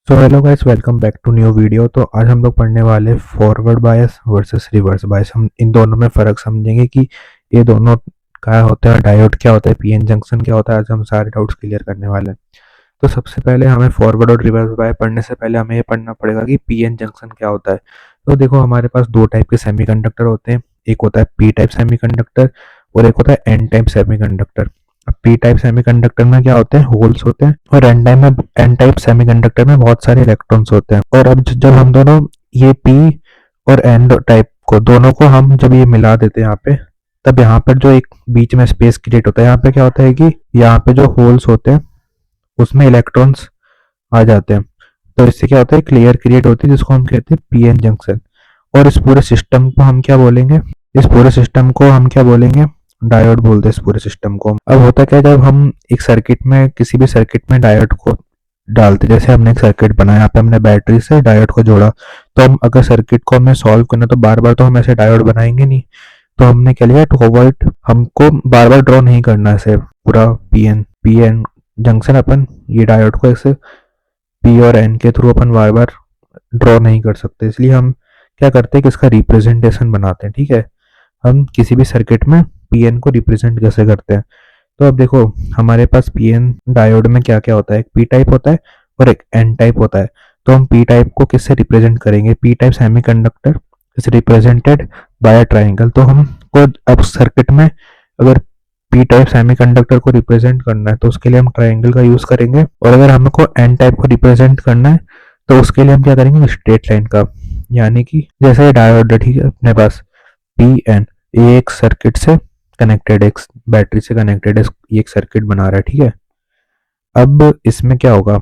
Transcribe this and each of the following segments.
So hello guys, welcome back to new video. तो आज हम लोग पढ़ने वाले forward bias versus reverse bias. हम इन दोनों में फ़र्क समझेंगे कि ये दोनों क्या होता है, डायोड क्या होता है, पीएन जंक्शन क्या होता है। आज हम सारे डाउट्स क्लियर करने वाले हैं। तो सबसे पहले हमें फॉरवर्ड और रिवर्स बाय पढ़ने से पहले हमें ये पढ़ना पड़ेगा कि पीएन जंक्शन क्या होता है। तो देखो, हमारे पास दो टाइप के सेमीकंडक्टर होते हैं। एक होता है पी टाइप सेमीकंडक्टर और एक होता है एन टाइप सेमीकंडक्टर। अब पी टाइप सेमीकंडक्टर में क्या होते हैं, होल्स होते हैं, और एन टाइप सेमीकंडक्टर में बहुत सारे इलेक्ट्रॉन्स होते हैं। और अब जब हम दोनों ये पी और एन टाइप को दोनों को हम जब ये मिला देते हैं यहाँ पे, तब यहाँ पर जो एक बीच में स्पेस क्रिएट होता है। यहाँ पे क्या होता है कि यहाँ पे जो होल्स होते हैं उसमें इलेक्ट्रॉन्स आ जाते हैं। तो इससे क्या होता है, क्लियर क्रिएट होती है जिसको हम कहते हैं पीएन जंक्शन। और इस पूरे सिस्टम को हम क्या बोलेंगे, इस पूरे सिस्टम को हम क्या बोलेंगे, डायोड बोलते हैं इस पूरे सिस्टम को। अब होता क्या है, जब हम एक सर्किट में, किसी भी सर्किट में डायोड को डालते, जैसे हमने एक सर्किट बनाया, यहाँ पे हमने बैटरी से डायोड को जोड़ा, तो हम अगर सर्किट को हमें सॉल्व करना तो बार बार तो हम ऐसे डायोड बनाएंगे नहीं। तो हमने क्या लिया, टू अवॉइड, हमको बार बार ड्रॉ नहीं करना ऐसे पूरा पीएन पीएन जंक्शन। अपन ये डायोड को ऐसे पी और एन के थ्रू अपन बार बार ड्रॉ नहीं कर सकते, इसलिए हम क्या करते हैं कि इसका रिप्रेजेंटेशन बनाते हैं। ठीक है, हम किसी भी सर्किट में पीएन को रिप्रेजेंट कैसे करते हैं। तो अब देखो, हमारे पास पीएन डायोड में क्या क्या होता है, एक पी टाइप होता है और एक एन टाइप होता है। तो हम पी टाइप को किससे रिप्रेजेंट करेंगे, P type semiconductor is represented by a triangle. तो हमको अब सर्किट में अगर पी टाइप सेमीकंडक्टर को रिप्रेजेंट करना है तो उसके लिए हम ट्राइंगल का यूज करेंगे, और अगर हमको एन टाइप को रिप्रेजेंट करना है तो उसके लिए हम क्या करेंगे, स्ट्रेट लाइन का। यानी कि जैसे डायोड है, ठीक है, अपने पास पी एन, ये एक सर्किट से कनेक्टेड, एक बैटरी से कनेक्टेड है, ये एक सर्किट बना रहा है। ठीक है, अब इसमें क्या होगा,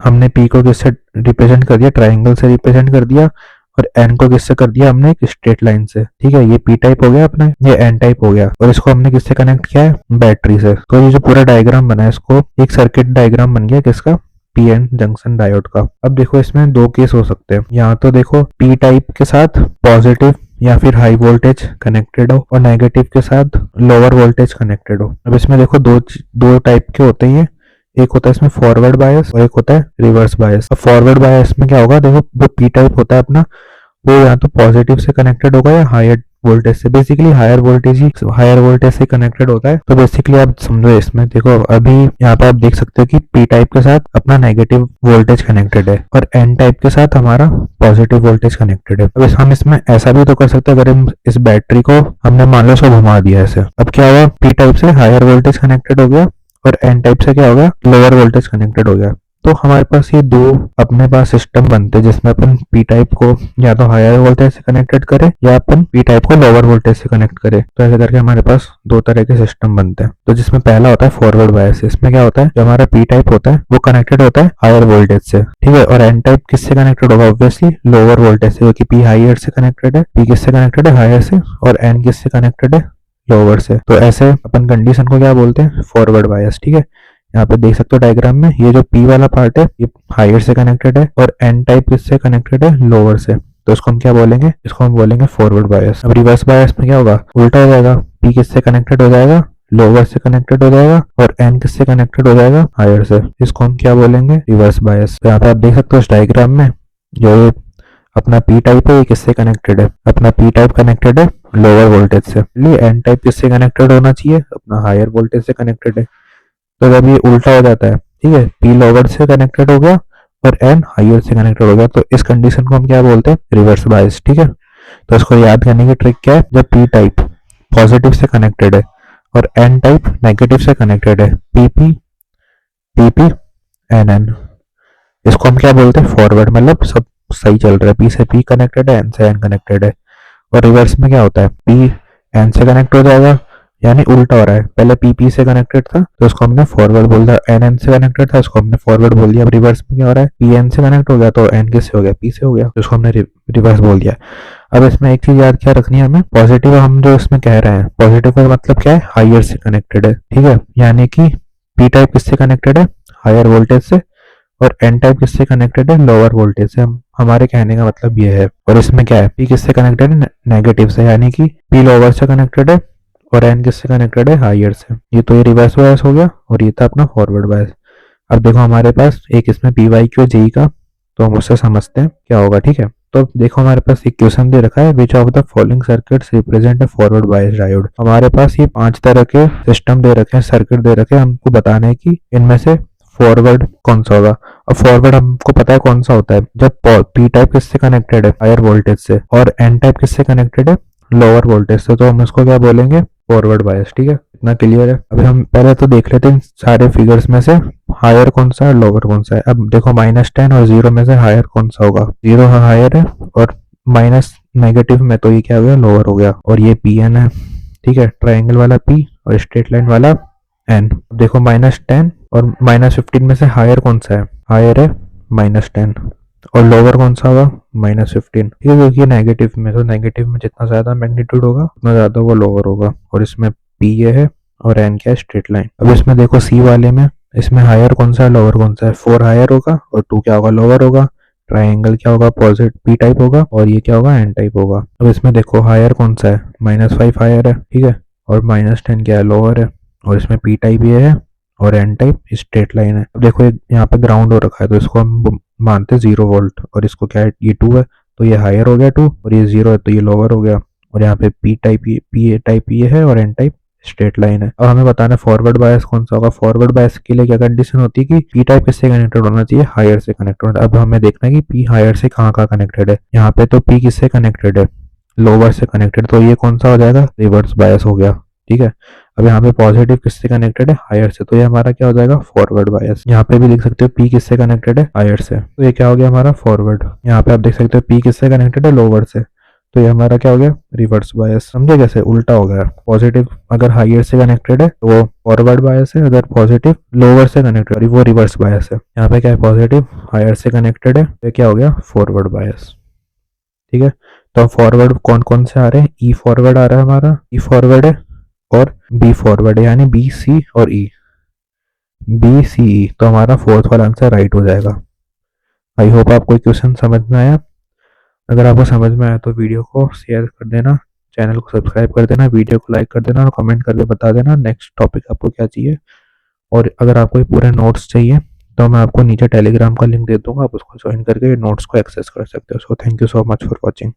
हमने पी को किससे रिप्रेजेंट कर दिया, ट्राइंगल से रिप्रेजेंट कर दिया, और एन को किससे कर दिया, हमने एक स्ट्रेट लाइन से। ठीक है, ये पी टाइप हो गया अपना, ये एन टाइप हो गया, और इसको हमने किससे कनेक्ट किया है, बैटरी से। तो ये जो पूरा डायग्राम बना है, इसको एक सर्किट डायग्राम बन गया किसका, पीएन जंक्शन डायोड का। अब देखो, इसमें दो केस हो सकते हैं। यहाँ तो देखो, पी टाइप के साथ पॉजिटिव या फिर हाई वोल्टेज कनेक्टेड हो, और नेगेटिव के साथ लोअर वोल्टेज कनेक्टेड हो। अब इसमें देखो, दो टाइप के होते हैं। एक होता है इसमें फॉरवर्ड बायस और एक होता है रिवर्स बायस। अब फॉरवर्ड बायस में क्या होगा, देखो जो पी टाइप होता है अपना, वो या तो पॉजिटिव से कनेक्टेड होगा या हायर वोल्टेज से। बेसिकली हायर वोल्टेज से कनेक्टेड होता है। तो बेसिकली आप समझो, इसमें देखो अभी यहाँ पे आप देख सकते हो कि पी टाइप के साथ अपना नेगेटिव वोल्टेज कनेक्टेड है और एन टाइप के साथ हमारा पॉजिटिव वोल्टेज कनेक्टेड है। अब हम इसमें ऐसा भी तो कर सकते हैं, अगर हम इस बैटरी को हमने मान लो इसको घुमा दिया ऐसे, अब क्या हुआ, पी टाइप से हायर वोल्टेज कनेक्टेड हो गया और एन टाइप से क्या हो गया, लोअर वोल्टेज कनेक्टेड हो गया। तो हमारे पास ये दो अपने पास सिस्टम बनते हैं जिसमें अपन पी टाइप को या तो हायर वोल्टेज से कनेक्टेड करें या अपन पी टाइप को लोअर वोल्टेज से कनेक्ट करें। तो ऐसे करके हमारे पास दो तरह के सिस्टम बनते हैं। तो जिसमें पहला होता है फॉरवर्ड बायस। इसमें क्या होता है, जो हमारा पी टाइप होता है वो कनेक्टेड होता है हायर वोल्टेज से, ठीक है, और एन टाइप किससे कनेक्टेड होगा, ऑब्वियसली लोअर वोल्टेज से, क्योंकि पी हायर से कनेक्टेड है, पी किससे कनेक्टेड है, हायर से, और एन किससे कनेक्टेड है, लोअर से। तो ऐसे अपन कंडीशन को क्या बोलते हैं, फॉरवर्ड बायस। ठीक है, यहाँ पे देख सकते हो डायग्राम में, ये जो पी वाला पार्ट है ये हायर से कनेक्टेड है और एन टाइप किससे कनेक्टेड है, लोअर से। तो इसको हम क्या बोलेंगे, इसको हम बोलेंगे फॉरवर्ड बायस। अब रिवर्स बायस में क्या होगा, उल्टा हो जाएगा, पी किससे कनेक्टेड हो जाएगा, लोअर से कनेक्टेड हो जाएगा, और एन किससे कनेक्टेड हो जाएगा, हायर से। इसको हम क्या बोलेंगे, रिवर्स बायस। तो यहाँ पे आप देख सकते हो इस डायग्राम में, जो ये अपना पी टाइप है ये किससे कनेक्टेड है, अपना पी टाइप कनेक्टेड है लोअर वोल्टेज से, इसलिए एन टाइप किससे कनेक्टेड होना चाहिए, अपना हायर वोल्टेज से कनेक्टेड है। तो जब ये उल्टा हो जाता है, ठीक है, पी लोअर से कनेक्टेड हो गया और एन हायर से कनेक्टेड हो गया, तो इस कंडीशन को हम क्या बोलते हैं, रिवर्स बायस। ठीक है, तो इसको याद करने की ट्रिक क्या है, जब पी टाइप पॉजिटिव से कनेक्टेड है और एन टाइप नेगेटिव से कनेक्टेड है, पीपी पीपी एन एन, इसको हम क्या बोलते हैं, फॉरवर्ड, मतलब सब सही चल रहा है, पी से पी कनेक्टेड है, एन से एन कनेक्टेड है। और रिवर्स में क्या होता है, पी एन से कनेक्ट हो जाएगा, यानी उल्टा हो रहा है, पहले पी से कनेक्टेड था तो उसको हमने फॉरवर्ड बोल दिया, एन से कनेक्टेड था उसको हमने फॉरवर्ड बोल दिया। अब रिवर्स में क्या हो रहा है, पी एन से कनेक्ट हो गया तो एन किससे हो गया, पी से हो गया, तो उसको हमने रिवर्स बोल दिया। अब इसमें एक चीज याद क्या रखनी है हमें, पॉजिटिव हम जो इसमें कह रहे हैं, पॉजिटिव का मतलब क्या है, हायर से कनेक्टेड है। ठीक है, यानी कि पी टाइप किससे कनेक्टेड है, हायर वोल्टेज से, और एन टाइप किससे कनेक्टेड है, लोअर वोल्टेज से। हमारे कहने का मतलब ये है। और इसमें क्या है, पी किससे कनेक्टेड है, नेगेटिव से, यानी कि पी लोअर से कनेक्टेड है और एन किससे कनेक्टेड है, हायर से। ये तो ये रिवर्स बायस हो गया और ये था अपना फॉरवर्ड बायस। अब देखो हमारे पास एक इसमें पी वाई क्यू जेई का, तो हम उससे समझते हैं क्या होगा। ठीक है, तो देखो हमारे पास एक क्वेश्चन दे रखा है, which of the following circuits represent a forward bias diode. हमारे पास ये 5 तरह के सिस्टम दे रखे हैं, सर्किट दे रखे हैं, हमको बताना है कि इनमें से फॉरवर्ड कौन सा होगा। अब फॉरवर्ड हमको पता है कौन सा होता है, जब पी टाइप किससे कनेक्टेड है, हायर वोल्टेज से, और एन टाइप किससे कनेक्टेड है, लोअर वोल्टेज से, तो हम इसको क्या बोलेंगे, फॉरवर्ड बायस। ठीक है, इतना क्लियर है। अभी हम पहले तो देख लेते हैं सारे फिगर्स में से हायर कौन सा है, लोअर कौन सा है। अब देखो -10 और 0 में से हायर कौन सा होगा, 0 हायर है, और माइनस नेगेटिव में तो ये क्या हो गया, लोअर हो गया, और ये पी एन है। ठीक है, ट्राइंगल वाला पी और स्ट्रेट लाइन वाला एन। देखो -10 और -15 में से हायर कौन सा है, हायर है -10, और लोअर कौन सा होगा, -15। ठीक है, क्योंकि नेगेटिव में, तो नेगेटिव में जितना ज्यादा मैग्नीट्यूड होगा उतना ज्यादा वो लोअर होगा, और इसमें पी ये है और एन क्या है, स्ट्रेट लाइन। अब इसमें देखो सी वाले में, इसमें हायर कौन सा है, लोअर कौन सा है, 4 हायर होगा और 2 क्या होगा, लोअर होगा। ट्राइंगल क्या होगा, पॉजिटिव पी टाइप होगा, और ये क्या होगा, एन टाइप होगा। अब इसमें देखो हायर कौन सा है, -5 हायर है। ठीक है, और -10 क्या है, लोअर है, और इसमें पी टाइप ये है और एन टाइप स्ट्रेट लाइन है। अब देखो यहाँ पे ग्राउंड हो रखा है, तो इसको हम मानते हैं 0 वोल्ट, और इसको क्या है, ये 2 है, तो ये हायर हो गया 2, और ये 0 है तो ये लोअर हो गया, और यहाँ पे पी टाइप ये है और एन टाइप स्ट्रेट लाइन है। अब हमें बताना है फॉरवर्ड बायस कौन सा होगा। फॉरवर्ड बायस के लिए क्या कंडीशन होती है कि पी टाइप किससे कनेक्टेड होना चाहिए, हायर से कनेक्टेड होना। अब हमें देखना है कि पी हायर से कहाँ कहाँ कनेक्टेड है। यहाँ पे तो पी किससे कनेक्टेड है, लोअर से कनेक्टेड, तो ये कौन सा हो जाएगा, रिवर्स बायस हो गया। ठीक है, अब यहाँ पे पॉजिटिव किससे कनेक्टेड है, हायर से, तो ये हमारा क्या हो जाएगा, फॉरवर्ड बायस। यहाँ पे भी देख सकते हो पी किससे कनेक्टेड है, हायर से, तो ये क्या हो गया हमारा फॉरवर्ड। यहाँ पे आप देख सकते हो पी किससे कनेक्टेड है, लोअर से, तो ये हमारा क्या हो गया, रिवर्स बायस। समझे कैसे, उल्टा हो गया। पॉजिटिव अगर हायर से कनेक्टेड है तो वो फॉरवर्ड बायस है, अगर पॉजिटिव लोअर से कनेक्टेड है वो रिवर्स बायस है। यहाँ पे क्या है, पॉजिटिव हायर से कनेक्टेड है, तो क्या हो गया, फॉरवर्ड बायस। ठीक है, तो फॉरवर्ड कौन कौन से आ रहे हैं, ई फॉरवर्ड आ रहा है हमारा, ई फॉरवर्ड है, और बी फॉरवर्ड है, यानी बी सी और ई, बी सी ई, तो हमारा फोर्थ वाला आंसर राइट हो जाएगा। आई होप आपको क्वेश्चन समझ में आया। अगर आपको समझ में आया तो वीडियो को शेयर कर देना, चैनल को सब्सक्राइब कर देना, वीडियो को लाइक कर देना, और कमेंट करके बता देना नेक्स्ट टॉपिक आपको क्या चाहिए। और अगर आपको पूरे नोट्स चाहिए तो मैं आपको नीचे टेलीग्राम का लिंक दे दूंगा, आप उसको ज्वाइन करके नोट्स को एक्सेस कर सकते हो। So thank you so much for watching.